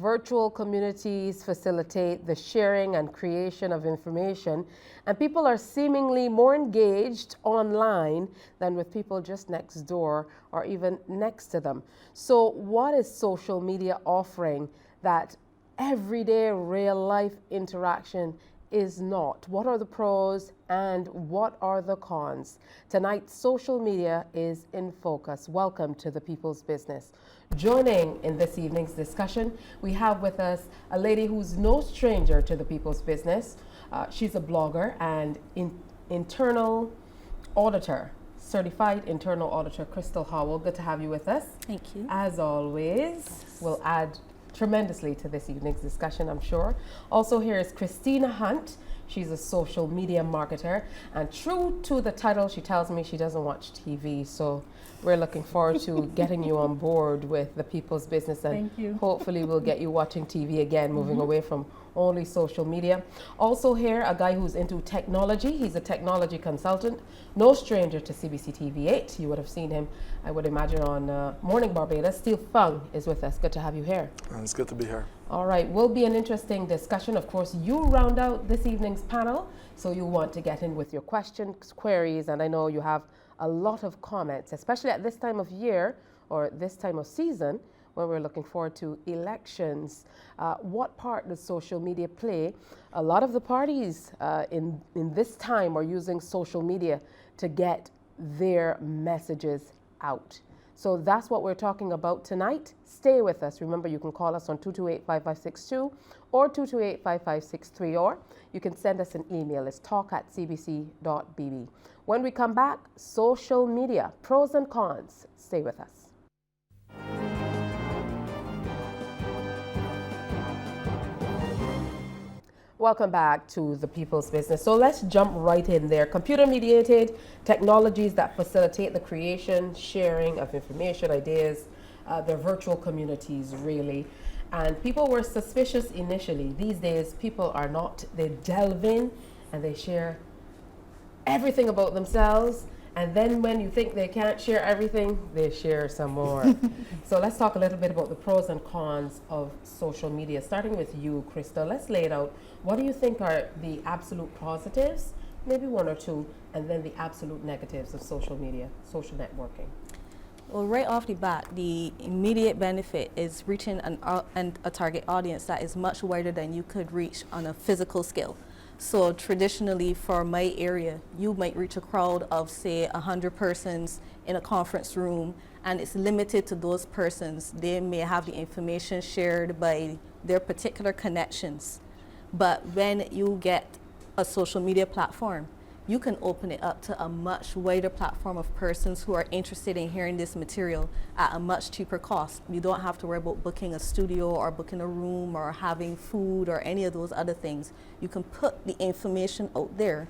virtual communities facilitate the sharing and creation of information, and people are seemingly more engaged online than with people just next door or even next to them. So, what is social media offering that everyday real life interaction is not? What are the pros and what are the cons? Tonight, social media is in focus. Welcome to the People's Business. Joining in this evening's discussion, we have with us a lady who's no stranger to the People's Business. She's a blogger and internal auditor, certified internal auditor, Crystal Howell. Good to have you with us. Thank you. As always, we'll add tremendously to this evening's discussion, I'm sure. Also here is Christina Hunt. She's a social media marketer, and true to the title, she tells me she doesn't watch TV, so we're looking forward to getting you on board with the People's Business, and Thank you. hopefully we'll get you watching TV again, moving away from only social media. Also here, a guy who's into technology. He's a technology consultant, no stranger to CBC TV8. You would have seen him, I would imagine, on Morning Barbados. Steve Fung is with us. Good to have you here. It's good to be here. All right, will be an interesting discussion. Of course, you round out this evening's panel, so you'll want to get in with your questions, queries, and I know you have a lot of comments, especially at this time of year or this time of season when we're looking forward to elections. What part does social media play? A lot of the parties in this time are using social media to get their messages out. So that's what we're talking about tonight. Stay with us. Remember, you can call us on 228-5562 or 228-5563, or you can send us an email. It's talk@cbc.bb. When we come back, social media, pros and cons. Stay with us. Welcome back to the People's Business. So let's jump right in there. Computer-mediated technologies that facilitate the creation, sharing of information, ideas, they're virtual communities, really. And people were suspicious initially. These days, people are not. They delve in and they share everything about themselves. And then when you think they can't share everything, they share some more. So let's talk a little bit about the pros and cons of social media. Starting with you, Crystal, let's lay it out. What do you think are the absolute positives, maybe one or two, and then the absolute negatives of social media, social networking? Well, right off the bat, the immediate benefit is reaching a target audience that is much wider than you could reach on a physical scale. So traditionally, for my area, you might reach a crowd of, say, 100 persons in a conference room, and it's limited to those persons. They may have the information shared by their particular connections. But when you get a social media platform, you can open it up to a much wider platform of persons who are interested in hearing this material at a much cheaper cost. You don't have to worry about booking a studio or booking a room or having food or any of those other things. You can put the information out there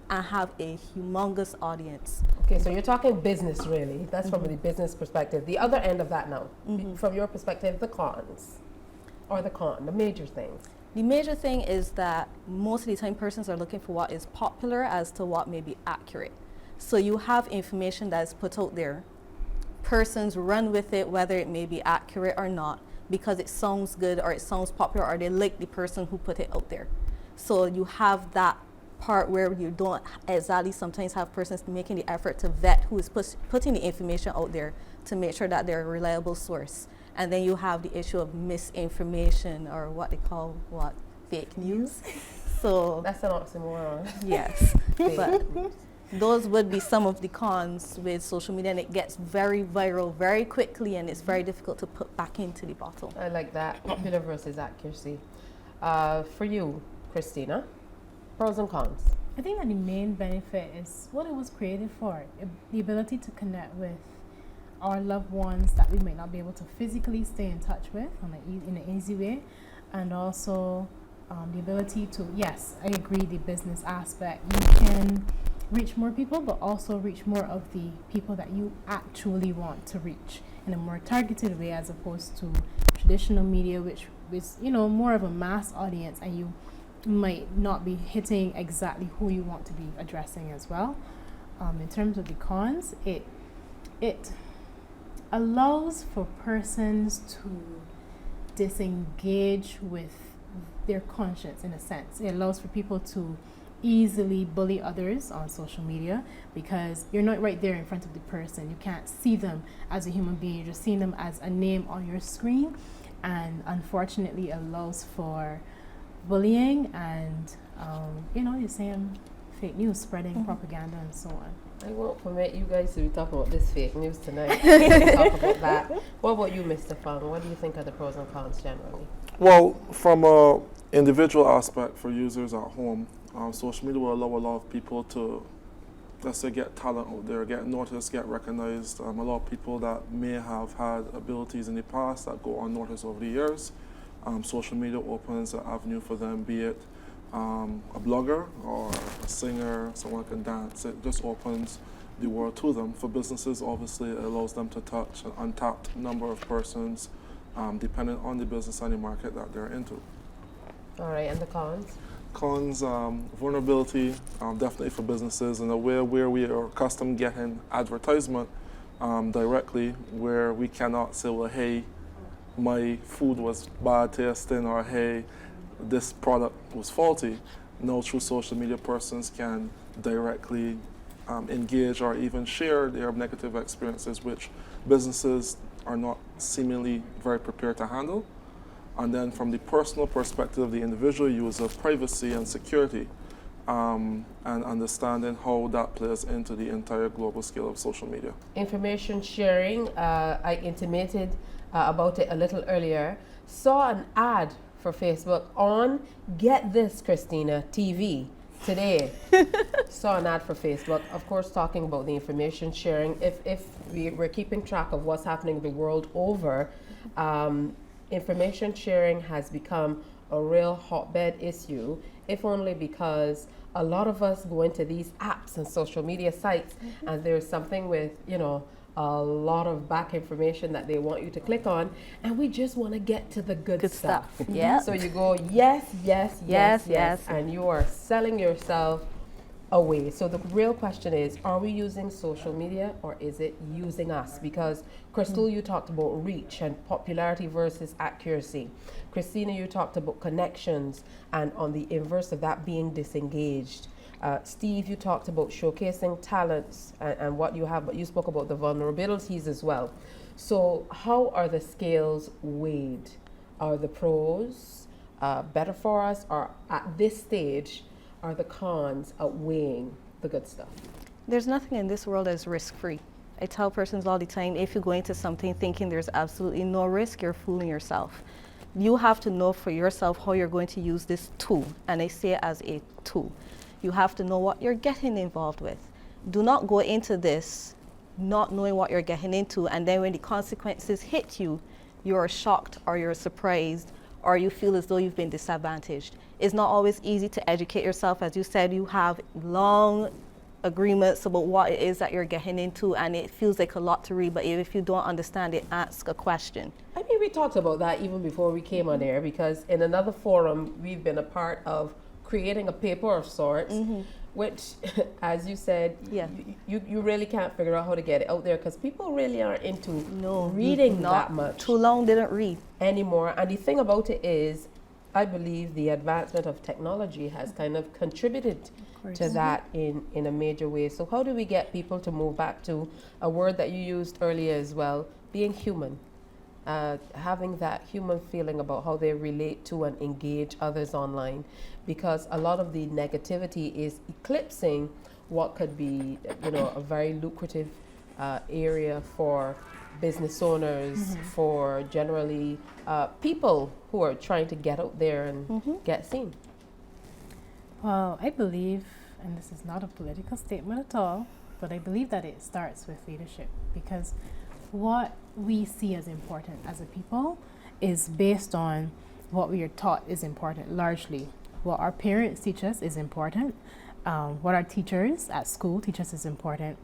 and have a humongous audience. Okay, so you're talking business, really. That's from the business perspective. The other end of that now, from your perspective, the cons, or the major things. The major thing is that most of the time persons are looking for what is popular as to what may be accurate. So you have information that is put out there. Persons run with it, whether it may be accurate or not, because it sounds good or it sounds popular or they like the person who put it out there. So you have that part where you don't exactly sometimes have persons making the effort to vet who is putting the information out there to make sure that they're a reliable source. And then you have the issue of misinformation, or what they call fake news. So that's an oxymoron. Yes, but those would be some of the cons with social media, and it gets very viral very quickly, and it's very difficult to put back into the bottle. I like that, popular versus accuracy. For you, Christina, pros and cons. I think that the main benefit is what it was created for, the ability to connect with our loved ones that we might not be able to physically stay in touch with in an easy way, and also the ability to, yes, I agree, the business aspect. You can reach more people, but also reach more of the people that you actually want to reach in a more targeted way, as opposed to traditional media, which is, more of a mass audience, and you might not be hitting exactly who you want to be addressing as well. In terms of the cons, it allows for persons to disengage with their conscience in a sense. It allows for people to easily bully others on social media because you're not right there in front of the person. You can't see them as a human being. You're just seeing them as a name on your screen, and unfortunately allows for bullying and you're saying fake news, spreading propaganda and so on. I won't permit you guys to be talking about this fake news tonight. We'll talk about that. What about you, Mr. Fung? What do you think are the pros and cons generally? Well, from a individual aspect for users at home, social media will allow a lot of people to, let's say, get talent out there, get noticed, get recognized. A lot of people that may have had abilities in the past that go unnoticed over the years. Social media opens an avenue for them, be it a blogger or a singer, someone who can dance. It just opens the world to them. For businesses, obviously, it allows them to touch an untapped number of persons, depending on the business and the market that they're into. All right, and the cons? Cons, vulnerability, definitely for businesses in a way where we are accustomed getting advertisement directly, where we cannot say, well, hey, my food was bad tasting, or hey, this product was faulty. Now through social media, persons can directly engage or even share their negative experiences, which businesses are not seemingly very prepared to handle. And then from the personal perspective of the individual user, privacy and security, and understanding how that plays into the entire global scale of social media. Information sharing, I intimated about it a little earlier. Saw an ad for Facebook on, get this, Christina, TV today. Saw an ad for Facebook, of course, talking about the information sharing. If we're keeping track of what's happening the world over, information sharing has become a real hotbed issue, if only because a lot of us go into these apps and social media sites, and there's something with, a lot of back information that they want you to click on, and we just want to get to the good stuff. Yeah. So you go, yes, and you are selling yourself away. So the real question is, are we using social media or is it using us? Because Crystal, you talked about reach and popularity versus accuracy. Christina, you talked about connections and on the inverse of that, being disengaged. Steve, you talked about showcasing talents and what you have, but you spoke about the vulnerabilities as well. So how are the scales weighed? Are the pros better for us, or at this stage, are the cons outweighing the good stuff? There's nothing in this world that's risk-free. I tell persons all the time, if you go into something thinking there's absolutely no risk, you're fooling yourself. You have to know for yourself how you're going to use this tool, and I say it as a tool. You have to know what you're getting involved with. Do not go into this not knowing what you're getting into, and then when the consequences hit you, you're shocked or you're surprised or you feel as though you've been disadvantaged. It's not always easy to educate yourself. As you said, you have long agreements about what it is that you're getting into, and it feels like a lot to read, but if you don't understand it, ask a question. I mean, we talked about that even before we came on air, because in another forum, we've been a part of creating a paper of sorts, which, as you said, you really can't figure out how to get it out there, because people really aren't into reading that much. Too long didn't read anymore. And the thing about it is, I believe the advancement of technology has kind of contributed to that in a major way. So how do we get people to move back to a word that you used earlier as well, being human? Having that human feeling about how they relate to and engage others online, because a lot of the negativity is eclipsing what could be, a very lucrative area for business owners, for generally people who are trying to get out there and get seen. Well, I believe, and this is not a political statement at all, but I believe that it starts with leadership, because what we see as important as a people is based on what we are taught is important largely. What our parents teach us is important. What our teachers at school teach us is important.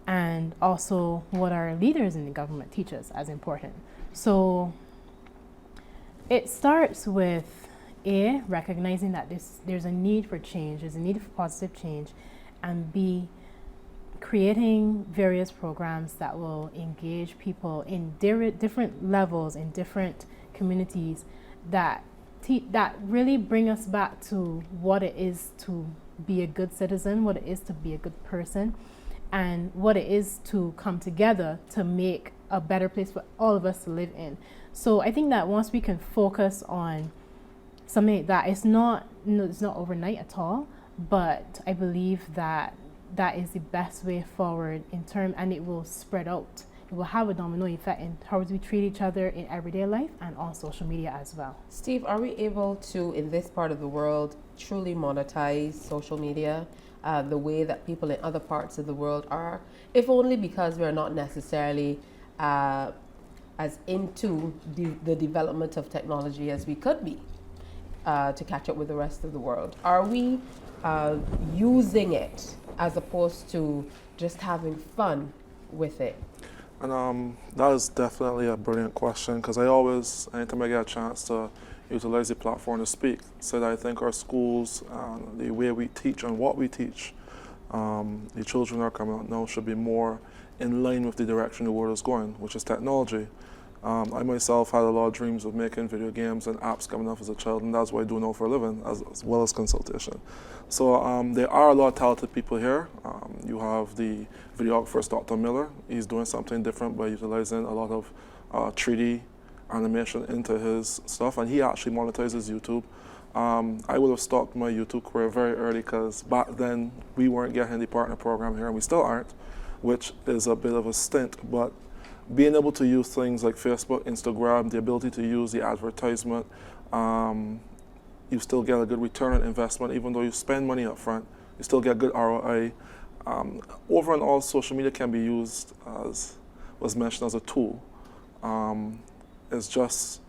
And also what our leaders in the government teach us as important. So it starts with A, recognizing that there's a need for change, there's a need for positive change, and B, creating various programs that will engage people in different levels, in different communities that that really bring us back to what it is to be a good citizen, what it is to be a good person, and what it is to come together to make a better place for all of us to live in. So I think that once we can focus on something like that, it's not overnight at all, but I believe that that is the best way forward and it will spread out. It will have a domino effect in how we treat each other in everyday life and on social media as well. Steve, are we able to, in this part of the world, truly monetize social media the way that people in other parts of the world are, if only because we're not necessarily as into the development of technology as we could be to catch up with the rest of the world? Are we using it as opposed to just having fun with it? And that is definitely a brilliant question, because anytime I get a chance to utilize the platform to speak, so that I think our schools, the way we teach and what we teach, the children that are coming out now should be more in line with the direction the world is going, which is technology. I myself had a lot of dreams of making video games and apps coming up as a child, and that's what I do now for a living, as well as consultation. So there are a lot of talented people here. You have the videographer, Dr. Miller. He's doing something different by utilizing a lot of 3D animation into his stuff, and he actually monetizes YouTube. I would have stopped my YouTube career very early, because back then we weren't getting the partner program here, and we still aren't, which is a bit of a stint. But being able to use things like Facebook, Instagram, the ability to use the advertisement, you still get a good return on investment. Even though you spend money up front, you still get good ROI. Over and all, social media can be used, as was mentioned, as a tool. It's just,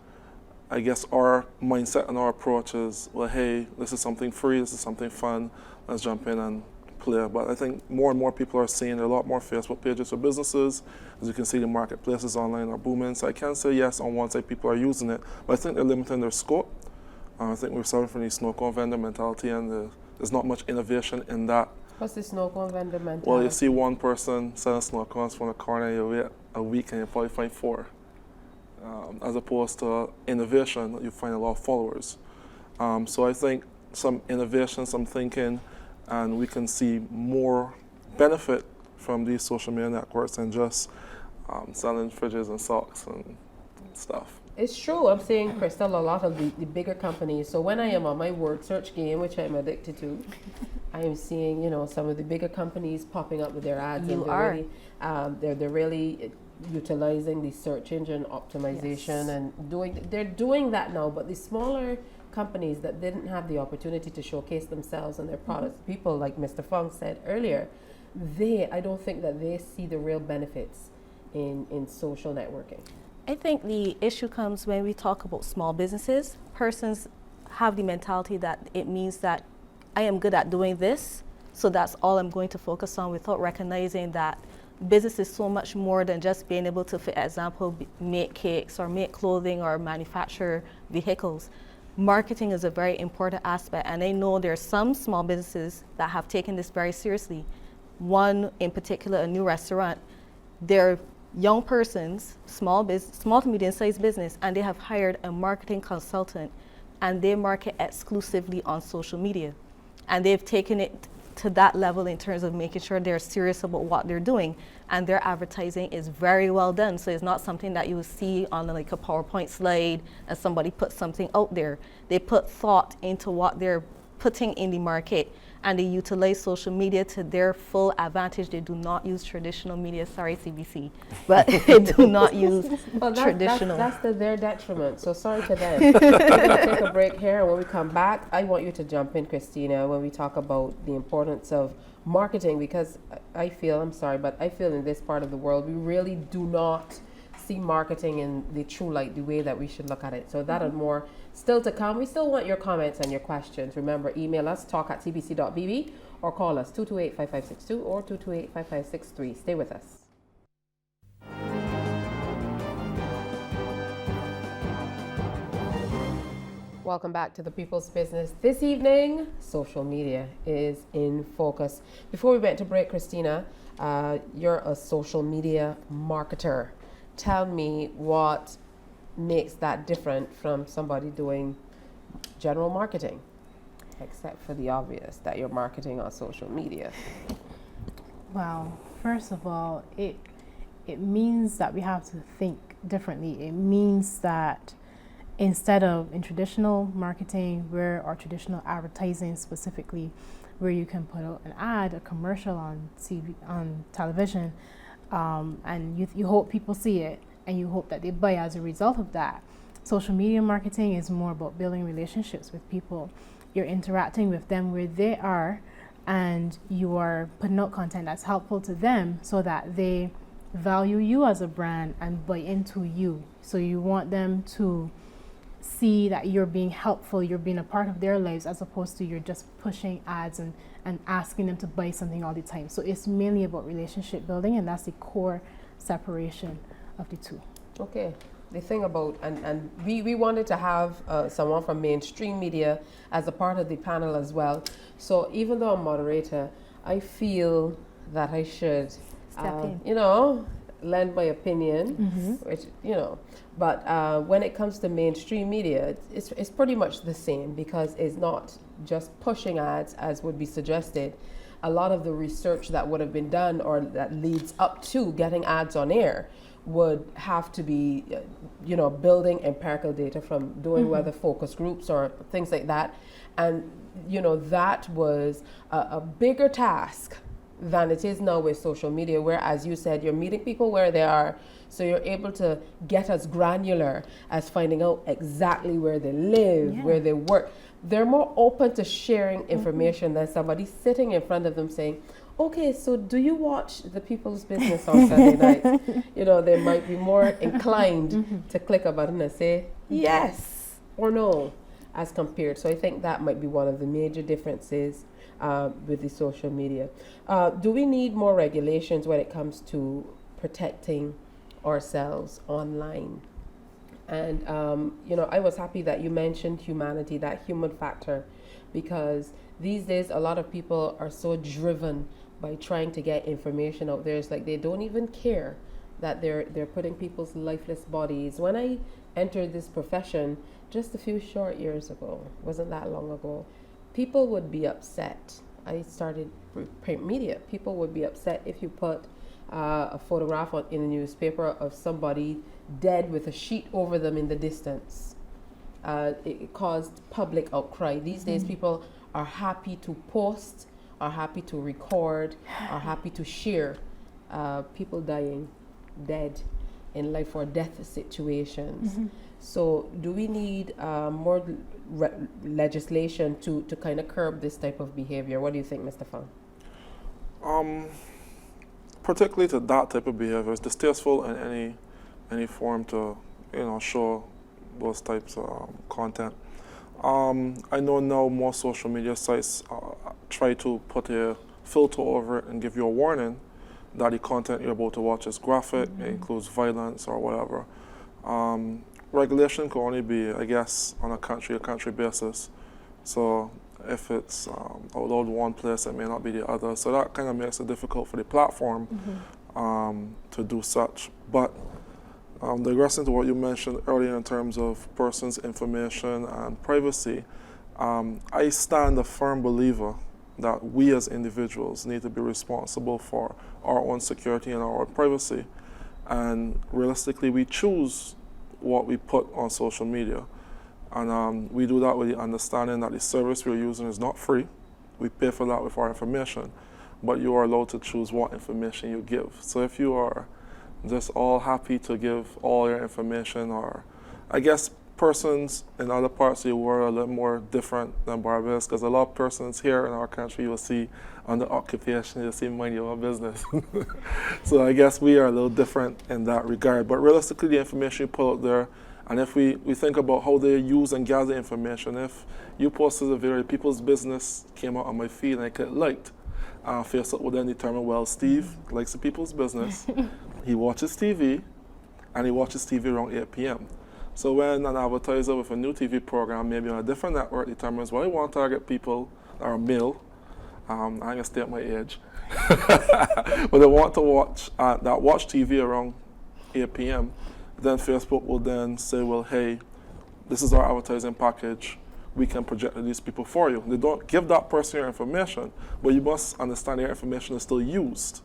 I guess, our mindset and our approach is, well, hey, this is something free, this is something fun, let's jump in and play. But I think more and more people are seeing a lot more Facebook pages for businesses. As you can see, the marketplaces online are booming. So I can say yes, on one side people are using it, but I think they're limiting their scope. I think we're suffering from the snow cone vendor mentality, and there's not much innovation in that. What's the snow cone vendor mentality? Well, you see one person selling snow cones from the corner, you wait a week and you probably find 4. As opposed to innovation, you find a lot of followers. So I think some innovation, some thinking, and we can see more benefit from these social media networks than just selling fridges and socks and stuff. It's true. I'm seeing, Crystal, a lot of the bigger companies. So when I am on my word search game, which I'm addicted to, I am seeing, some of the bigger companies popping up with their ads. You and are. They're really utilizing the search engine optimization, and they're doing that now. But the smaller companies that didn't have the opportunity to showcase themselves and their products, people like Mr. Fong said earlier, I don't think that they see the real benefits in social networking. I think the issue comes when we talk about small businesses. Persons have the mentality that it means that I am good at doing this, so that's all I'm going to focus on, without recognizing that business is so much more than just being able to, for example, make cakes or make clothing or manufacture vehicles. Marketing is a very important aspect, and I know there are some small businesses that have taken this very seriously. One in particular, a new restaurant, they're young persons, small to medium-sized business, and they have hired a marketing consultant, and they market exclusively on social media. And they've taken it to that level in terms of making sure they're serious about what they're doing, and their advertising is very well done. So it's not something that you will see on like a PowerPoint slide and somebody put something out there. They put thought into what they're putting in the market, and they utilize social media to their full advantage. They do not use traditional media. Sorry, CBC, but they do not use traditional. That's to their detriment. So sorry to them. We're going to take a break here, and when we come back, I want you to jump in, Christina, when we talk about the importance of marketing, because I feel in this part of the world, we really do not see marketing in the true light, the way that we should look at it. So that and more still to come. We still want your comments and your questions. Remember, email us, talk@tbc.bb, or call us 228-5562 or 228-5563. Stay with us. Welcome back to The People's Business. This evening, social media is in focus. Before we went to break, Christina, you're a social media marketer. Tell me what makes that different from somebody doing general marketing, except for the obvious that you're marketing on social media? Well, first of all, it means that we have to think differently. It means that instead of in traditional marketing, or traditional advertising specifically, where you can put out an ad, a commercial on TV, on television, and you hope people see it and you hope that they buy as a result of that. Social media marketing is more about building relationships with people. You're interacting with them where they are, and you are putting out content that's helpful to them so that they value you as a brand and buy into you. So you want them to see that you're being helpful, you're being a part of their lives, as opposed to you're just pushing ads and asking them to buy something all the time. So it's mainly about relationship building, and that's the core separation of the two. Okay. The thing about, and we wanted to have someone from mainstream media as a part of the panel as well. So even though I'm moderator, I feel that I should, lend my opinion, which, but when it comes to mainstream media, it's pretty much the same, because it's not just pushing ads as would be suggested. A lot of the research that would have been done or that leads up to getting ads on air would have to be, building empirical data from doing weather focus groups or things like that. And, that was a bigger task than it is now with social media, where, as you said, you're meeting people where they are, so you're able to get as granular as finding out exactly where they live, where they work. They're more open to sharing information than somebody sitting in front of them saying, okay, so do you watch The People's Business on Sunday nights? They might be more inclined to click a button and say yes or no, as compared. So I think that might be one of the major differences with the social media. Do we need more regulations when it comes to protecting ourselves online? And, I was happy that you mentioned humanity, that human factor, because these days a lot of people are so driven by trying to get information out there. It's like they don't even care that they're putting people's lifeless bodies. When I entered this profession just a few short years ago, wasn't that long ago, people would be upset. I started print media. People would be upset if you put a photograph in a newspaper of somebody dead with a sheet over them in the distance. It caused public outcry. These days people are happy to post, are happy to record, are happy to share people dying, dead in life or death situations. So do we need more legislation to kind of curb this type of behavior? What do you think, Mr. Fang? Particularly to that type of behavior, it's distasteful in any form to show those types of content. I know now more social media sites try to put a filter over it and give you a warning that the content you're about to watch is graphic, it includes violence or whatever. Regulation can only be, I guess, on a country basis. So if it's allowed one place, it may not be the other. So that kind of makes it difficult for the platform to do such. But digressing to what you mentioned earlier in terms of persons' information and privacy, I stand a firm believer that we as individuals need to be responsible for our own security and our own privacy. And realistically, we choose what we put on social media. And we do that with the understanding that the service we're using is not free. We pay for that with our information, but you are allowed to choose what information you give. So if you are just all happy to give all your information, or I guess persons in other parts of the world are a little more different than Barbados, because a lot of persons here in our country you will see under occupation, you'll see mind your own business. So I guess we are a little different in that regard. But realistically, the information you put out there, and if we think about how they use and gather information, if you posted a video, People's Business came out on my feed and I clicked liked, Facebook would then determine, well, Steve likes the People's Business, he watches TV, and he watches TV around 8 p.m. So when an advertiser with a new TV program, maybe on a different network, determines, well, I want to target people that are male, I'm going to stay at my age, but they want to watch TV around 8 p.m., then Facebook will then say, well, hey, this is our advertising package. We can project to these people for you. They don't give that person your information, but you must understand your information is still used.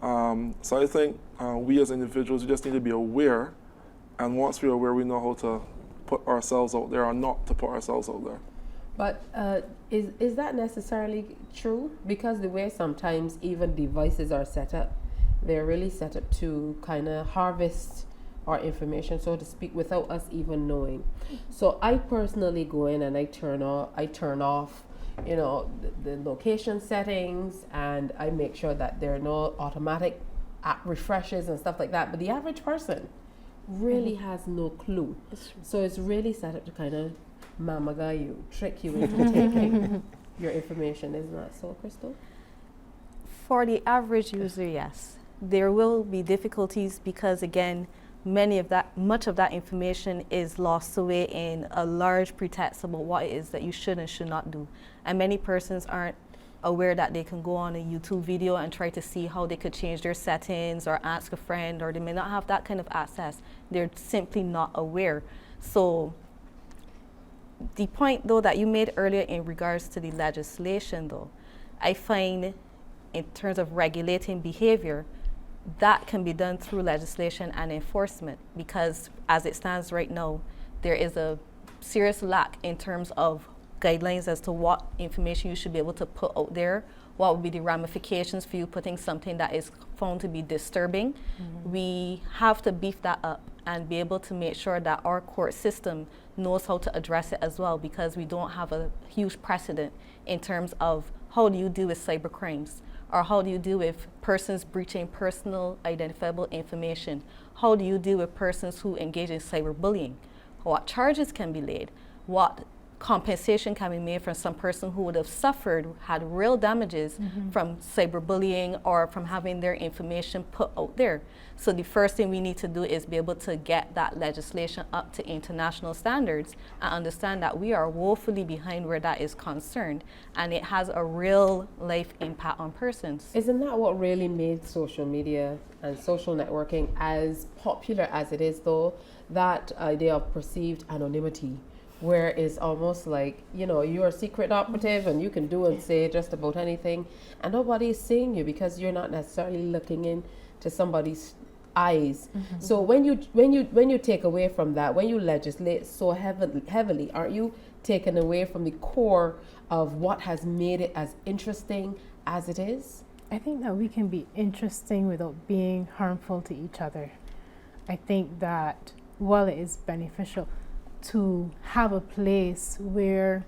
So I think we as individuals, we just need to be aware, and once we're aware, we know how to put ourselves out there or not to put ourselves out there. But is that necessarily true? Because the way sometimes even devices are set up, they're really set up to kind of harvest our information, so to speak, without us even knowing. So I personally go in and I turn off, you know, the location settings, and I make sure that there are no automatic app refreshes and stuff like that. But the average person really has no clue. So it's really set up to kind of mamaga you, trick you into taking your information. Isn't that so, Crystal? For the average user, yes. There will be difficulties because, again, much of that information is lost away in a large pretext about what it is that you should and should not do. And many persons aren't aware that they can go on a YouTube video and try to see how they could change their settings or ask a friend, or they may not have that kind of access. They're simply not aware. So the point, though, that you made earlier in regards to the legislation, though, I find in terms of regulating behavior, that can be done through legislation and enforcement, because as it stands right now, there is a serious lack in terms of guidelines as to what information you should be able to put out there, what would be the ramifications for you putting something that is found to be disturbing. We have to beef that up and be able to make sure that our court system knows how to address it as well, because we don't have a huge precedent in terms of how do you deal with cyber crimes, or how do you deal with persons breaching personal identifiable information? How do you deal with persons who engage in cyberbullying? What charges can be laid? What compensation can be made from some person who would have suffered, had real damages from cyberbullying or from having their information put out there? So the first thing we need to do is be able to get that legislation up to international standards and understand that we are woefully behind where that is concerned, and it has a real life impact on persons. Isn't that what really made social media and social networking as popular as it is, though? That idea of perceived anonymity, where it's almost like, you know, you're a secret operative and you can do and say just about anything, and nobody is seeing you because you're not necessarily looking into somebody's eyes. So when you take away from that, when you legislate so heavily, aren't you taking away from the core of what has made it as interesting as it is? I think that we can be interesting without being harmful to each other. I think that while it is beneficial to have a place where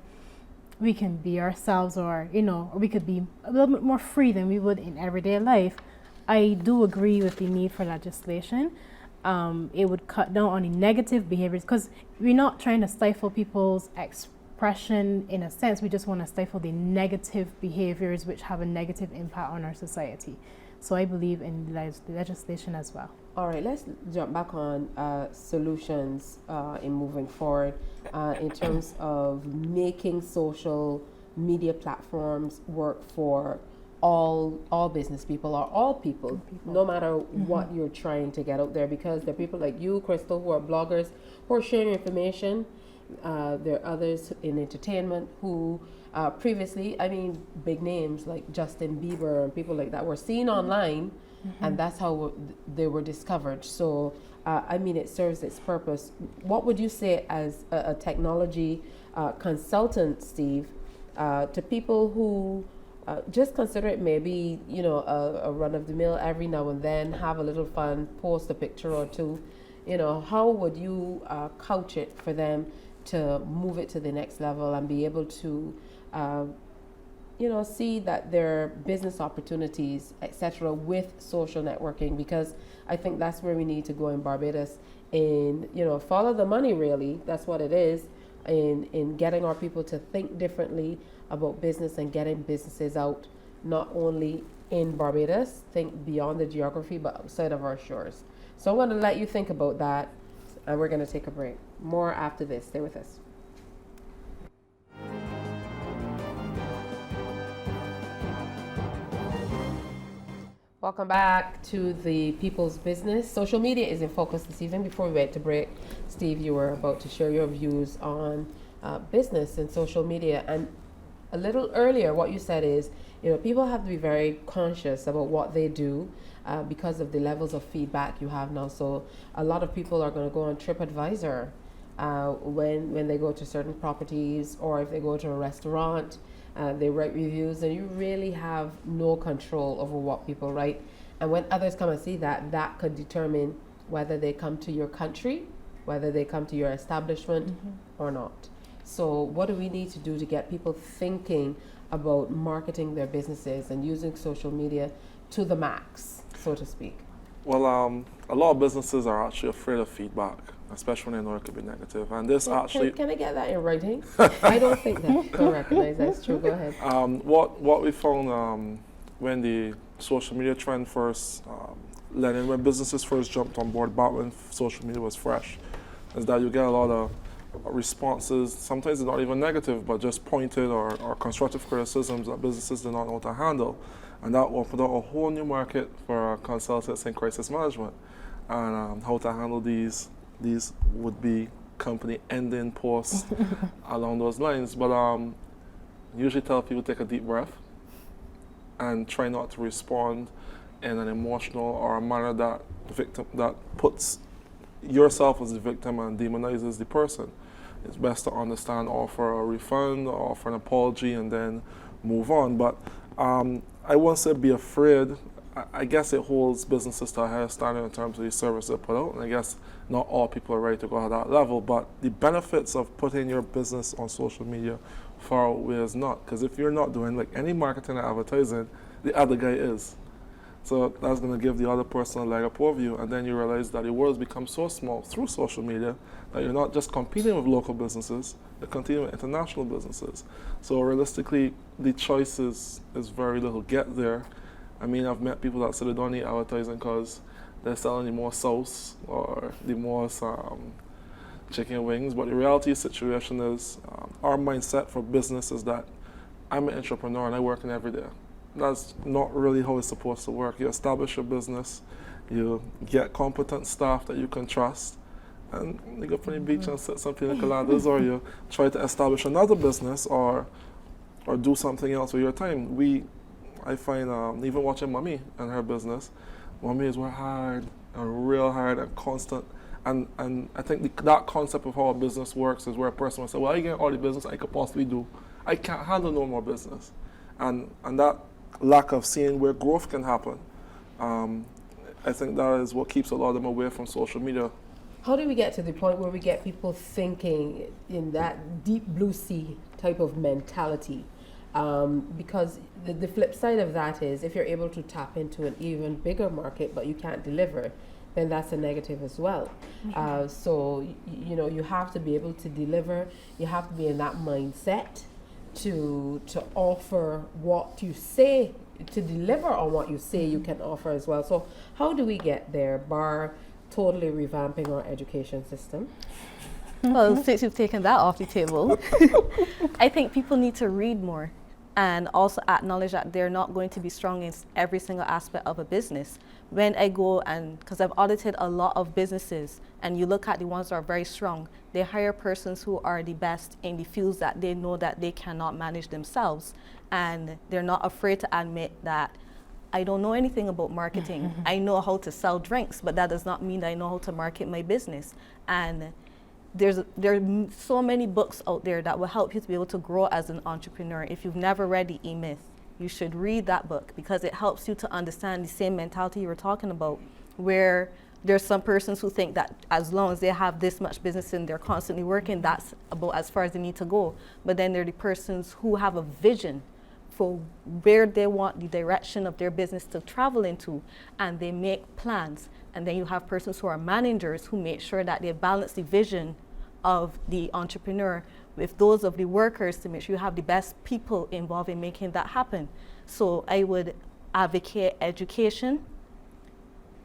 we can be ourselves, or, you know, or we could be a little bit more free than we would in everyday life, I do agree with the need for legislation. It would cut down on the negative behaviors, because we're not trying to stifle people's expression in a sense. We just want to stifle the negative behaviors which have a negative impact on our society. So I believe in legislation as well. All right, let's jump back on solutions in moving forward in terms of making social media platforms work for all business people, or all people, no matter what you're trying to get out there, because there are people like you, Crystal, who are bloggers, who are sharing information. There are others in entertainment who previously, I mean, big names like Justin Bieber and people like that were seen online, and that's how they were discovered. So, I mean, it serves its purpose. What would you say as a technology consultant, Steve, to people who just consider it maybe, you know, a run-of-the-mill every now and then, have a little fun, post a picture or two, you know, how would you couch it for them to move it to the next level and be able to, you know, see that there are business opportunities, etc., with social networking? Because I think that's where we need to go in Barbados, in, you know, follow the money, really. That's what it is, in getting our people to think differently about business and getting businesses out, not only in Barbados, think beyond the geography, but outside of our shores. So I'm going to let you think about that, and we're going to take a break. More after this. Stay with us. Welcome back to the People's Business. Social media is in focus this evening. Before we went to break, Steve, you were about to share your views on business and social media. And a little earlier, what you said is, people have to be very conscious about what they do because of the levels of feedback you have now. So a lot of people are going to go on TripAdvisor when they go to certain properties, or if they go to a restaurant. They write reviews, and you really have no control over what people write. And when others come and see that, that could determine whether they come to your country, whether they come to your establishment or not. So what do we need to do to get people thinking about marketing their businesses and using social media to the max, so to speak? Well, a lot of businesses are actually afraid of feedback, especially when they know it could be negative. And this actually... Can I get that in writing? I don't think that people recognize that's true. Go ahead. What we found when the social media trend first when businesses first jumped on board back when social media was fresh, is that you get a lot of responses. Sometimes they're not even negative, but just pointed or constructive criticisms that businesses do not know how to handle. And that opened up a whole new market for consultants in crisis management and how to handle these would-be company ending posts along those lines. But usually tell people to take a deep breath and try not to respond in an emotional or a manner that puts yourself as the victim and demonizes the person. It's best to understand, offer a refund, offer an apology, and then move on. But I won't say be afraid. I guess it holds businesses to a higher standard in terms of the service they put out, and I guess not all people are ready to go at that level, but the benefits of putting your business on social media far outweighs not, because if you're not doing like any marketing or advertising, the other guy is. So that's going to give the other person a leg up over you, and then you realize that the world's become so small through social media that you're not just competing with local businesses, you're competing with international businesses. So realistically, the choice is very little. Get there. I mean, I've met people that say they don't need advertising because they're selling the more sauce or the more chicken wings. But the reality situation is our mindset for business is that I'm an entrepreneur and I work in every day. That's not really how it's supposed to work. You establish your business, you get competent staff that you can trust, and you go from the beach and sit some pina coladas, or you try to establish another business or do something else with your time. I find even watching Mommy and her business, Mommy is work hard and real hard and constant. And I think that concept of how a business works is where a person will say, well, I get all the business I could possibly do. I can't handle no more business. And that lack of seeing where growth can happen, I think that is what keeps a lot of them away from social media. How do we get to the point where we get people thinking in that deep blue sea type of mentality? Because the flip side of that is if you're able to tap into an even bigger market but you can't deliver, then that's a negative as well. So you have to be able to deliver. You have to be in that mindset to offer what you say, to deliver on what you say you can offer as well. So how do we get there, bar totally revamping our education system? Well, since you've taken that off the table, I think people need to read more and also acknowledge that they're not going to be strong in every single aspect of a business. When I go because I've audited a lot of businesses, and you look at the ones that are very strong, they hire persons who are the best in the fields that they know that they cannot manage themselves. And they're not afraid to admit that I don't know anything about marketing. I know how to sell drinks, but that does not mean that I know how to market my business. And there are so many books out there that will help you to be able to grow as an entrepreneur. If you've never read The E-Myth, you should read that book because it helps you to understand the same mentality you were talking about, where there's some persons who think that as long as they have this much business and they're constantly working, that's about as far as they need to go. But then there are the persons who have a vision for where they want the direction of their business to travel into, and they make plans. And then you have persons who are managers who make sure that they balance the vision of the entrepreneur with those of the workers to make sure you have the best people involved in making that happen. So I would advocate education,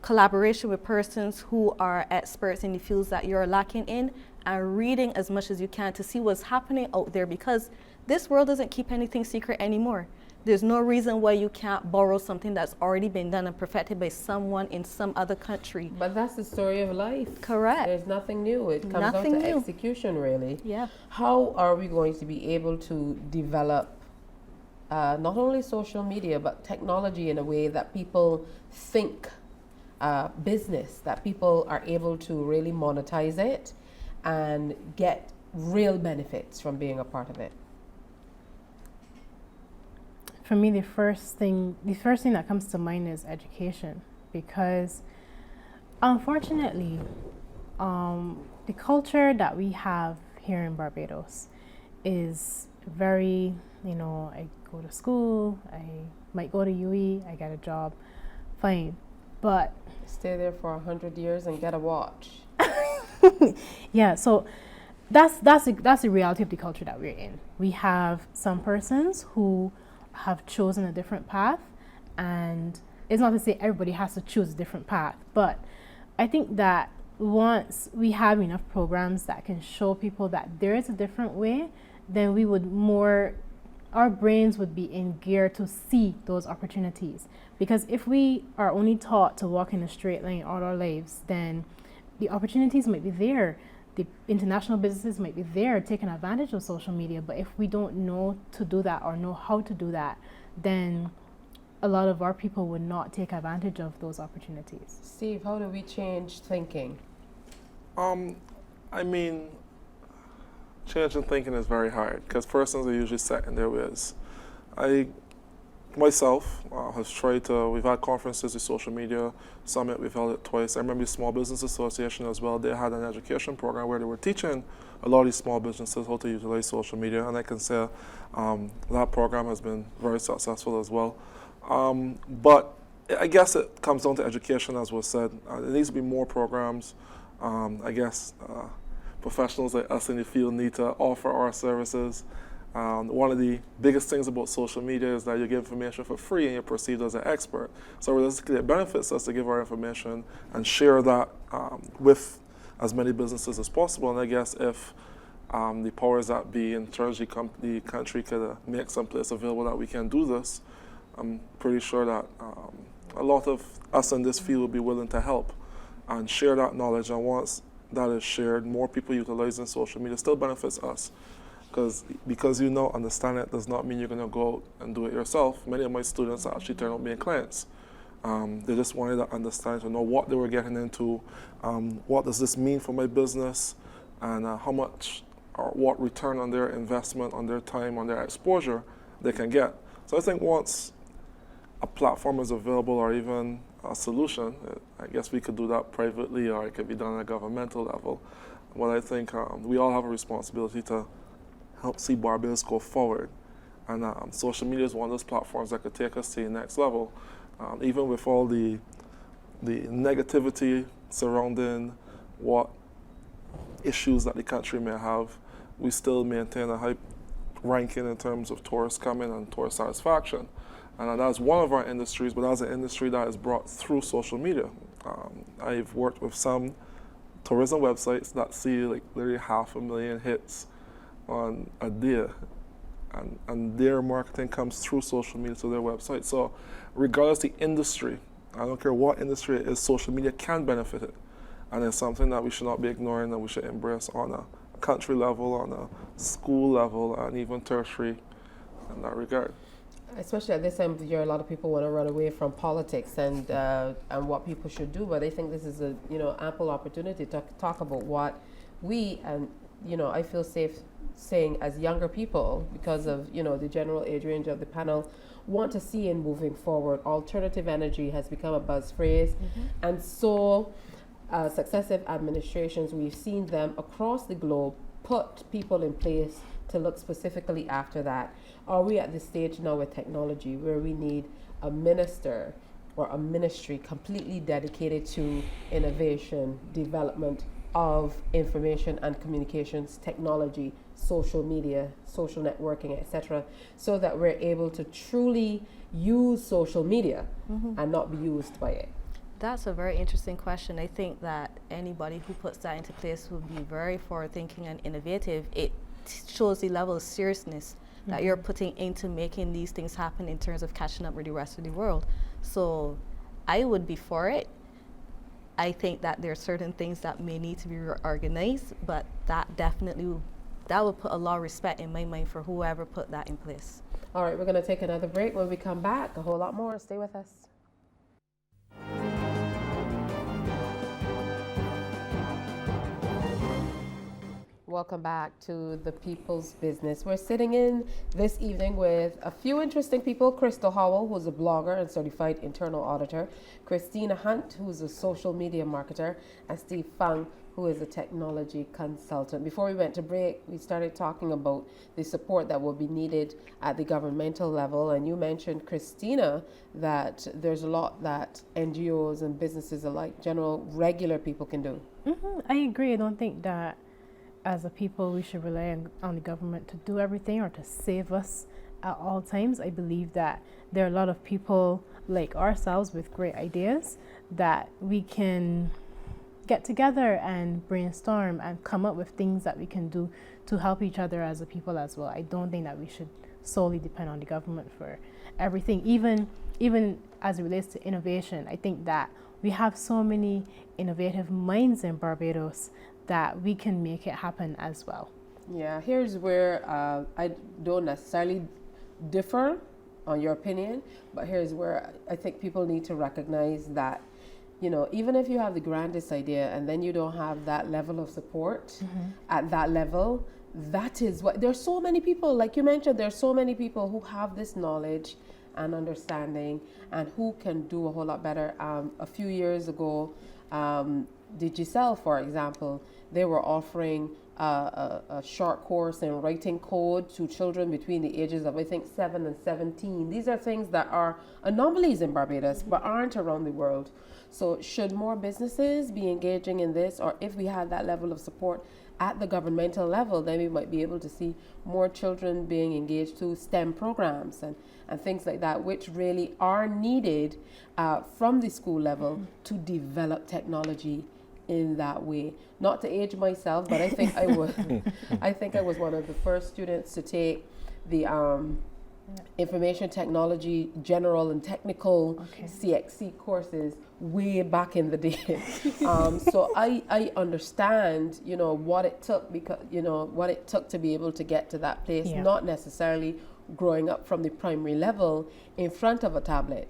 collaboration with persons who are experts in the fields that you're lacking in, and reading as much as you can to see what's happening out there, because this world doesn't keep anything secret anymore. There's no reason why you can't borrow something that's already been done and perfected by someone in some other country. But that's the story of life. Correct. There's nothing new. It comes Nothing down to new. execution, really. Yeah. How are we going to be able to develop not only social media, but technology in a way that people think business, that people are able to really monetize it and get real benefits from being a part of it? For me, the first thing that comes to mind is education, because unfortunately, the culture that we have here in Barbados is very, I go to school, I might go to UE, I get a job, fine, but Stay there for 100 years and get a watch. yeah, so that's the reality of the culture that we're in. We have some persons who have chosen a different path, and it's not to say everybody has to choose a different path, but I think that once we have enough programs that can show people that there is a different way, then our brains would be in gear to see those opportunities. Because if we are only taught to walk in a straight line all our lives, then the opportunities might be there. The international businesses might be there taking advantage of social media, but if we don't know to do that or know how to do that, then a lot of our people would not take advantage of those opportunities. Steve, how do we change thinking? I mean, changing thinking is very hard because persons are usually set in their ways. I myself has tried to, we've had conferences with social media summit, we've held it twice. I remember the Small Business Association as well, they had an education program where they were teaching a lot of these small businesses how to utilize social media, and I can say that program has been very successful as well. But I guess it comes down to education, as was said. There needs to be more programs. I guess professionals like us in the field need to offer our services. One of the biggest things about social media is that you give information for free and you're perceived as an expert. So realistically, it benefits us to give our information and share that with as many businesses as possible. And I guess if the powers that be in charge of the country could make some place available that we can do this, I'm pretty sure that a lot of us in this field will be willing to help and share that knowledge. And once that is shared, more people utilizing social media still benefits us. Because you know, understand it does not mean you're going to go out and do it yourself. Many of my students actually turn out being clients. They just wanted to understand, to know what they were getting into, what does this mean for my business, and how much or what return on their investment, on their time, on their exposure they can get. So I think once a platform is available or even a solution, I guess we could do that privately or it could be done at a governmental level. But I think we all have a responsibility to help see Barbados go forward. And social media is one of those platforms that could take us to the next level. Even with all the negativity surrounding what issues that the country may have, we still maintain a high ranking in terms of tourists coming and tourist satisfaction. And that's one of our industries, but that's an industry that is brought through social media. I've worked with some tourism websites that see like literally 500,000 hits on a day, and their marketing comes through social media to their website. So regardless of the industry, I don't care what industry it is, social media can benefit it. And it's something that we should not be ignoring, that we should embrace on a country level, on a school level, and even tertiary in that regard. Especially at this time of the year, a lot of people want to run away from politics and what people should do, but I think this is a ample opportunity to talk about what we, and I feel safe saying as younger people, because of the general age range of the panel, want to see in moving forward. Alternative energy has become a buzz phrase, and so successive administrations, we've seen them across the globe put people in place to look specifically after that. Are we at the stage now with technology where we need a minister or a ministry completely dedicated to innovation, development of information and communications technology, social media, social networking, etc., so that we're able to truly use social media and not be used by it? That's a very interesting question. I think that anybody who puts that into place will be very forward-thinking and innovative. It shows the level of seriousness that you're putting into making these things happen in terms of catching up with the rest of the world. So I would be for it. I think that there are certain things that may need to be reorganized, but that definitely that would put a lot of respect in my mind for whoever put that in place. All right, we're going to take another break. When we come back, a whole lot more. Stay with us. Welcome back to The People's Business. We're sitting in this evening with a few interesting people. Crystal Howell, who's a blogger and certified internal auditor. Christina Hunt, who's a social media marketer. And Steve Fung, who is a technology consultant. Before we went to break, we started talking about the support that will be needed at the governmental level. And you mentioned, Christina, that there's a lot that NGOs and businesses alike, general, regular people can do. I agree. I don't think that as a people we should rely on the government to do everything or to save us at all times. I believe that there are a lot of people like ourselves with great ideas that we can get together and brainstorm and come up with things that we can do to help each other as a people as well. I don't think that we should solely depend on the government for everything, even as it relates to innovation. I think that we have so many innovative minds in Barbados that we can make it happen as well. Yeah, here's where I don't necessarily differ on your opinion, but here's where I think people need to recognize that, you know, even if you have the grandest idea and then you don't have that level of support at that level, that is what, there's so many people, like you mentioned, there's so many people who have this knowledge and understanding and who can do a whole lot better. A few years ago, Digicel, for example, they were offering a short course in writing code to children between the ages of, I think, 7 and 17. These are things that are anomalies in Barbados, but aren't around the world. So should more businesses be engaging in this, or if we had that level of support at the governmental level, then we might be able to see more children being engaged to STEM programs and things like that, which really are needed from the school level to develop technology in that way. Not to age myself, but I think I was I think I was one of the first students to take the information technology general and technical CXC courses way back in the day. So I understand, you know, what it took, because you know what it took to be able to get to that place, not necessarily growing up from the primary level in front of a tablet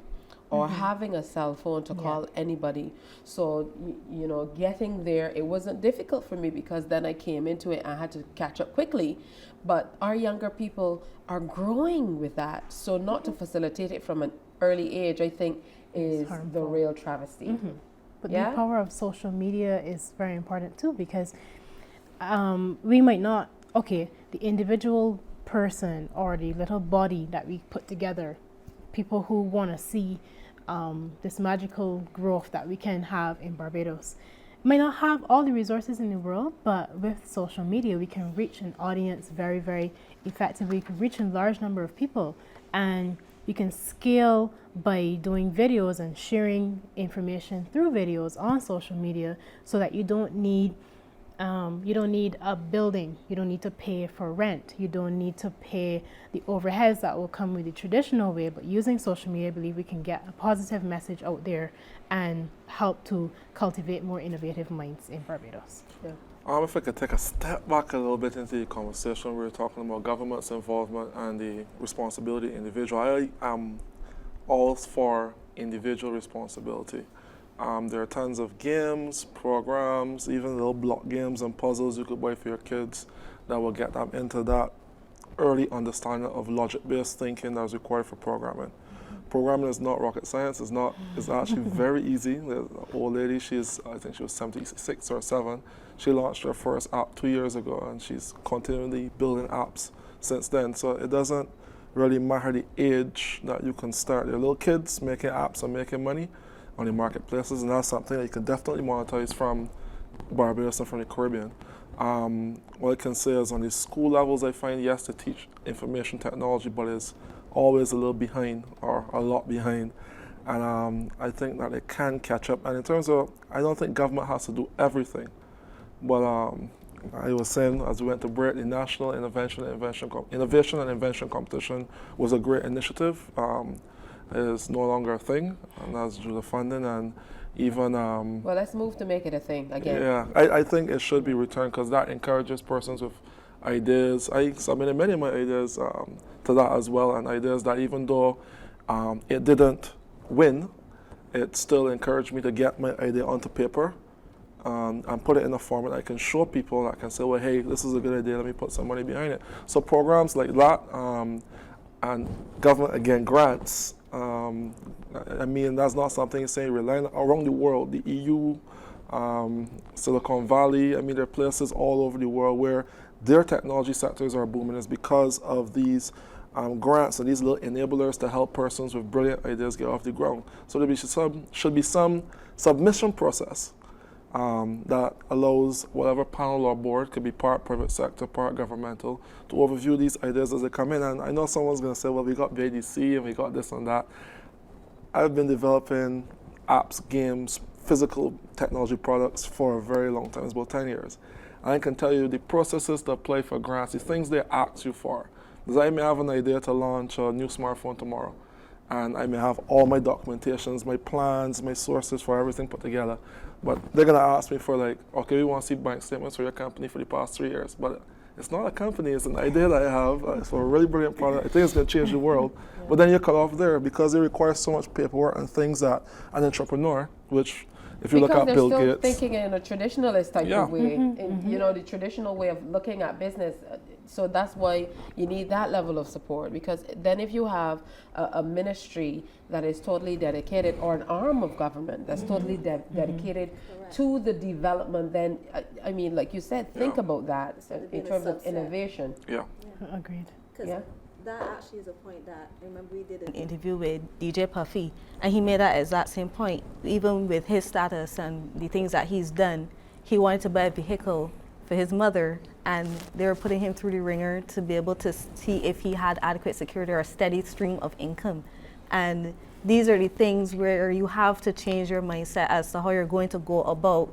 or having a cell phone to call anybody. So, you know, getting there, it wasn't difficult for me because then I came into it and I had to catch up quickly. But our younger people are growing with that. So not to facilitate it from an early age, I think, is the real travesty. But the power of social media is very important too, because we might not, the individual person or the little body that we put together, people who want to see this magical growth that we can have in Barbados, might not have all the resources in the world, but with social media we can reach an audience very, very effectively. We can reach a large number of people, and you can scale by doing videos and sharing information through videos on social media, so that you don't need a building, you don't need to pay for rent, you don't need to pay the overheads that will come with the traditional way. But using social media, I believe we can get a positive message out there and help to cultivate more innovative minds in Barbados. If I could take a step back a little bit into the conversation, we were talking about government's involvement and the responsibility of the individual. I am all for individual responsibility. There are tons of games, programs, even little block games and puzzles you could buy for your kids that will get them into that early understanding of logic-based thinking that is required for programming. Programming is not rocket science. It's actually very easy. The old lady, I think she was 76 or 7. She launched her first app 2 years ago, and she's continually building apps since then. So it doesn't really matter the age that you can start. There are little kids making apps and making money on the marketplaces, and that's something that you can definitely monetize from Barbados and from the Caribbean. What I can say is on the school levels, I find, yes, they teach information technology, but it's always a little behind, or a lot behind. And I think that it can catch up. And in terms of, I don't think government has to do everything, but I was saying as we went to break, the National Innovation and Invention Competition was a great initiative. It is no longer a thing, and that's due to funding and even. Well, let's move to make it a thing again. Yeah, I think it should be returned because that encourages persons with ideas. I submitted many of my ideas to that as well, and ideas that even though it didn't win, it still encouraged me to get my idea onto paper and put it in a format I can show people that can say, well, hey, this is a good idea, let me put some money behind it. So programs like that and government, again, grants, I mean, that's not something you're saying relying around the world, the EU, Silicon Valley, I mean, there are places all over the world where their technology sectors are booming. It's because of these grants and these little enablers to help persons with brilliant ideas get off the ground. So there should be some submission process that allows whatever panel or board, could be part private sector, part governmental, to overview these ideas as they come in. And I know someone's going to say, well, we got BIDC and we got this and that. I've been developing apps, games, physical technology products for a very long time. It's about 10 years. And I can tell you the processes to apply for grants, the things they ask you for. Because I may have an idea to launch a new smartphone tomorrow, and I may have all my documentations, my plans, my sources for everything put together. But they're going to ask me for like, okay, we want to see bank statements for your company for the past 3 years. But it's not a company, it's an idea that I have. It's a really brilliant product. I think it's going to change the world. But then you're cut off there because it requires so much paperwork and things that an entrepreneur, which if you look at Bill Because they're Gates. still thinking in a traditionalist type Yeah. of way, you know, the traditional way of looking at business. So that's why you need that level of support, because then if you have a ministry that is totally dedicated, or an arm of government that's totally dedicated to the development, then, I mean, like you said, think Yeah. about that in terms of innovation. Yeah. Agreed. Yeah. That actually is a point that I remember we did an interview with DJ Puffy, and he made that exact same point. Even with his status and the things that he's done, he wanted to buy a vehicle for his mother, and they were putting him through the ringer to be able to see if he had adequate security or a steady stream of income. And these are the things where you have to change your mindset as to how you're going to go about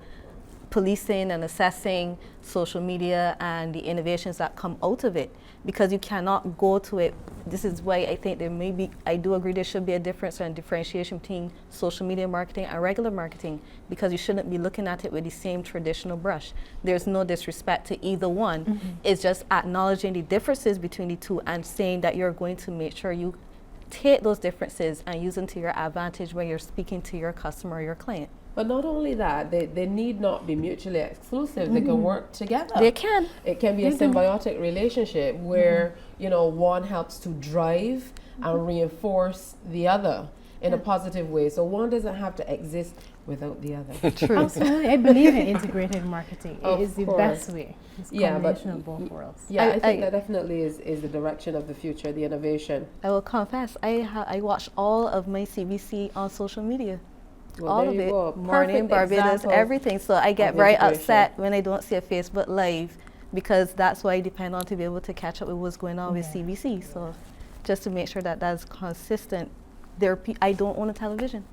policing and assessing social media and the innovations that come out of it, because you cannot go to it. This is why I think I do agree there should be a difference and differentiation between social media marketing and regular marketing, because you shouldn't be looking at it with the same traditional brush. There's no disrespect to either one. It's just acknowledging the differences between the two and saying that you're going to make sure you take those differences and use them to your advantage when you're speaking to your customer or your client. But not only that, they need not be mutually exclusive. They can work together. They can. It can be a symbiotic relationship where, you know, one helps to drive and reinforce the other in a positive way. So one doesn't have to exist without the other. True. Absolutely. I believe in integrated marketing. Of It is the course. best way. It's a Yeah, but combination of both worlds. Yeah, I think I- that definitely is the direction of the future, the innovation. I will confess, I watch all of my CBC on social media. Well, All there of you it, go. Morning, Perfect Barbados, example everything. So I get of very integration. upset when I don't see a Facebook Live, because that's what I depend on to be able to catch up with what's going on with Yeah. CBC. So just to make sure that that's consistent. I don't own a television.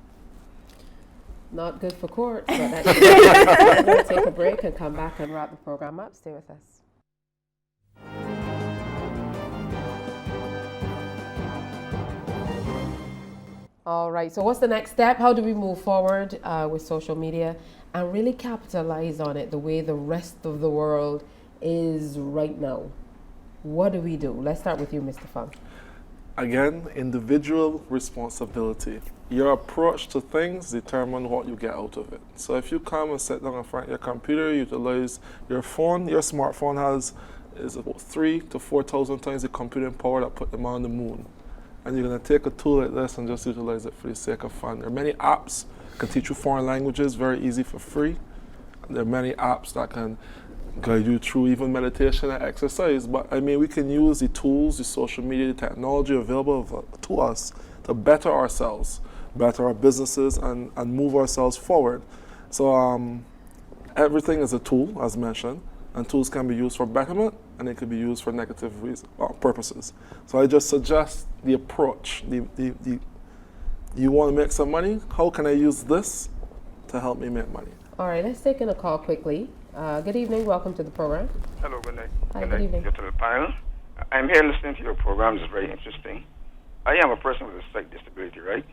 Not good for court, but that's we're going to take a break and come back and wrap the program up. Stay with us. All right, so what's the next step? How do we move forward with social media and really capitalize on it the way the rest of the world is right now? What do we do? Let's start with you, Mr. Fung. Again, individual responsibility. Your approach to things determine what you get out of it. So if you come and sit down in front of your computer, utilize your phone, your smartphone is about 3,000 to 4,000 times the computing power that put them on the moon. And you're going to take a tool like this and just utilize it for the sake of fun. There are many apps that can teach you foreign languages very easy for free. There are many apps that can guide you through even meditation and exercise. But I mean, we can use the tools, the social media, the technology available to us to better ourselves, better our businesses, and move ourselves forward. So everything is a tool, as mentioned, and tools can be used for betterment, and it could be used for negative purposes. So I just suggest the approach. You want to make some money? How can I use this to help me make money? All right, let's take in a call quickly. Good evening. Welcome to the program. Hello, good night. Hi, good evening. To the panel. I'm here listening to your program. It's very interesting. I am a person with a sight disability, right?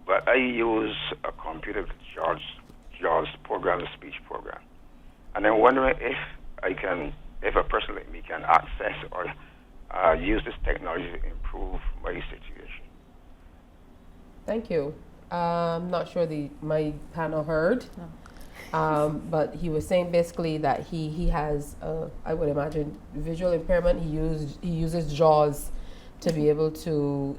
But I use a computer, JAWS program, a speech program. And I'm wondering if a person like me can access or use this technology to improve my situation. Thank you. I'm not sure my panel heard, but he was saying basically that he has, I would imagine, visual impairment. He uses JAWS to be able to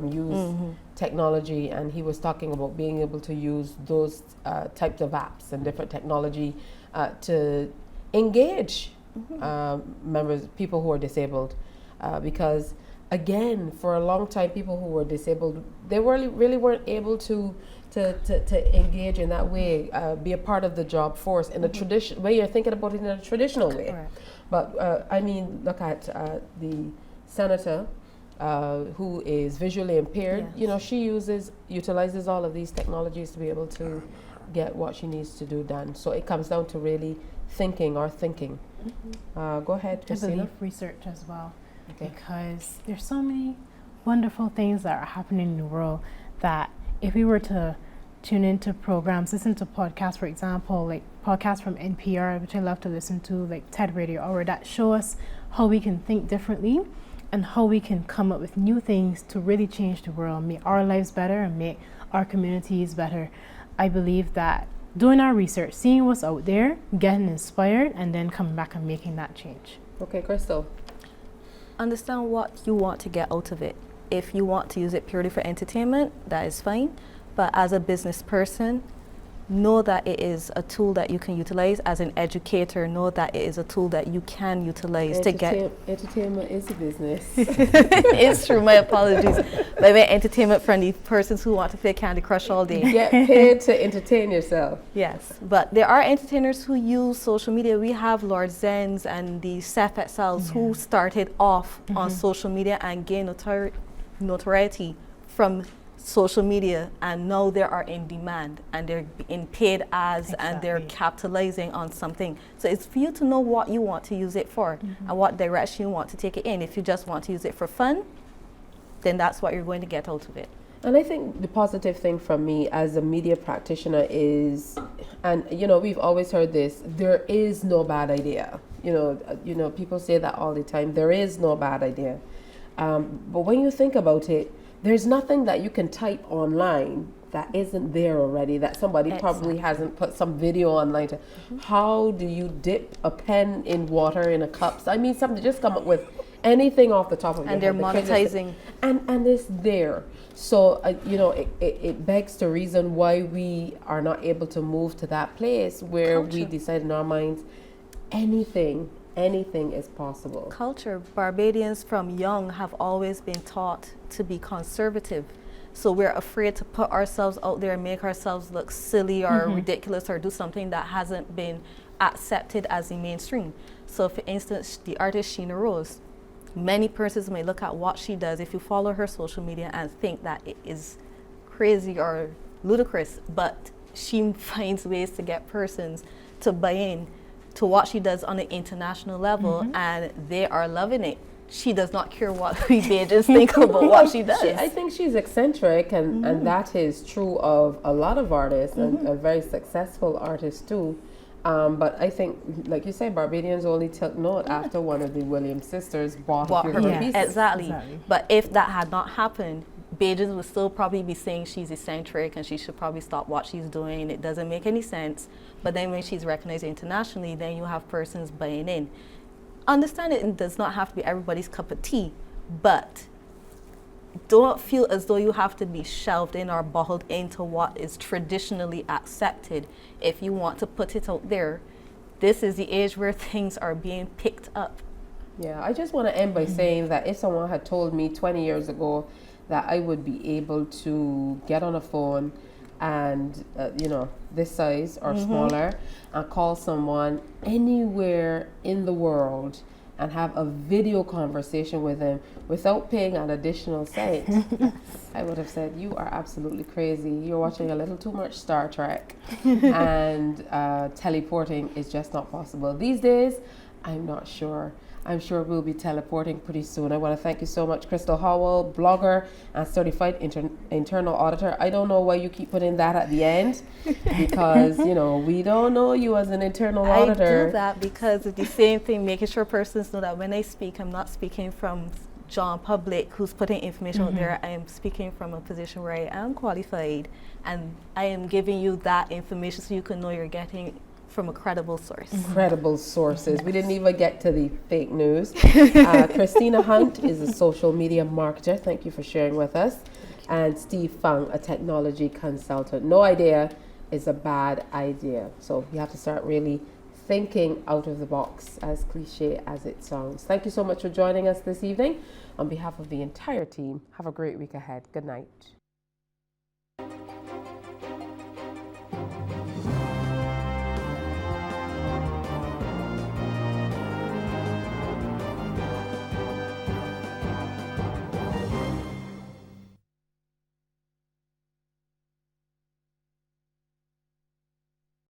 use technology, and he was talking about being able to use those types of apps and different technology to engage people who are disabled, because again, for a long time, people who were disabled, they really weren't able to engage in that way, be a part of the job force in a tradition way. You're thinking about it in a traditional way. Right. But I mean, look at the senator who is visually impaired. Yes. You know, she utilizes all of these technologies to be able to get what she needs to do done. So it comes down to really thinking. Go ahead, I Christina. believe research as well, Okay. because there's so many wonderful things that are happening in the world that if we were to tune into programs, listen to podcasts, for example, like podcasts from NPR, which I love to listen to, like TED Radio Hour, that show us how we can think differently and how we can come up with new things to really change the world, make our lives better and make our communities better. I believe that doing our research, seeing what's out there, getting inspired, and then coming back and making that change. Okay, Crystal. Understand what you want to get out of it. If you want to use it purely for entertainment, that is fine. But as a business person, know that it is a tool that you can utilize. As an educator, know that it is a tool that you can utilize to get... Entertainment is a business. It's true, my apologies. But I meant entertainment friendly persons who want to play Candy Crush all day. Get paid to entertain yourself. Yes, but there are entertainers who use social media. We have Lord Zens and the Seth Etzels who started off on social media and gained notoriety from social media, and now they are in demand and they're being paid ads and they're capitalizing on something. So it's for you to know what you want to use it for and what direction you want to take it in. If you just want to use it for fun, then that's what you're going to get out of it. And I think the positive thing from me as a media practitioner is, and you know, we've always heard this, there is no bad idea. You know, people say that all the time, there is no bad idea. But when you think about it, there's nothing that you can type online that isn't there already, that somebody probably hasn't put some video online to. How do you dip a pen in water in a cup? I mean, something, just come up with anything off the top of your head. And they're monetizing. And it's there. So, you know, it begs to reason why we are not able to move to that place where we decide in our minds, anything is possible. Culture. Barbadians from young have always been taught to be conservative. So we're afraid to put ourselves out there and make ourselves look silly or ridiculous or do something that hasn't been accepted as the mainstream. So for instance, the artist Sheena Rose, many persons may look at what she does if you follow her social media and think that it is crazy or ludicrous, but she finds ways to get persons to buy in to what she does on an international level, and they are loving it. She does not care what we Bajans think about what she does. I think she's eccentric, and that is true of a lot of artists, and very successful artists too. But I think, like you said, Barbadians only took note after one of the Williams sisters bought a few of her pieces. Exactly. But if that had not happened, Bajans would still probably be saying she's eccentric and she should probably stop what she's doing. It doesn't make any sense. But then when she's recognized internationally, then you have persons buying in. Understand it does not have to be everybody's cup of tea, but don't feel as though you have to be shelved in or bottled into what is traditionally accepted. If you want to put it out there, this is the age where things are being picked up. Yeah, I just want to end by saying that if someone had told me 20 years ago that I would be able to get on a phone and, you know, this size or smaller, and call someone anywhere in the world and have a video conversation with him without paying an additional cent, I would have said, you are absolutely crazy. You're watching a little too much Star Trek, and teleporting is just not possible. These days, I'm not sure. I'm sure we'll be teleporting pretty soon. I want to thank you so much, Crystal Howell, blogger and certified internal auditor. I don't know why you keep putting that at the end, because, you know, we don't know you as an internal auditor. I do that because it's the same thing, making sure persons know that when I speak, I'm not speaking from John Public, who's putting information out there. I am speaking from a position where I am qualified, and I am giving you that information so you can know you're getting from a credible source. Credible sources. We didn't even get to the fake news. Christina Hunt is a social media marketer. Thank you for sharing with us. And Steve Fung, a technology consultant. No idea is a bad idea. So you have to start really thinking out of the box, as cliche as it sounds. Thank you so much for joining us this evening. On behalf of the entire team, have a great week ahead. Good night.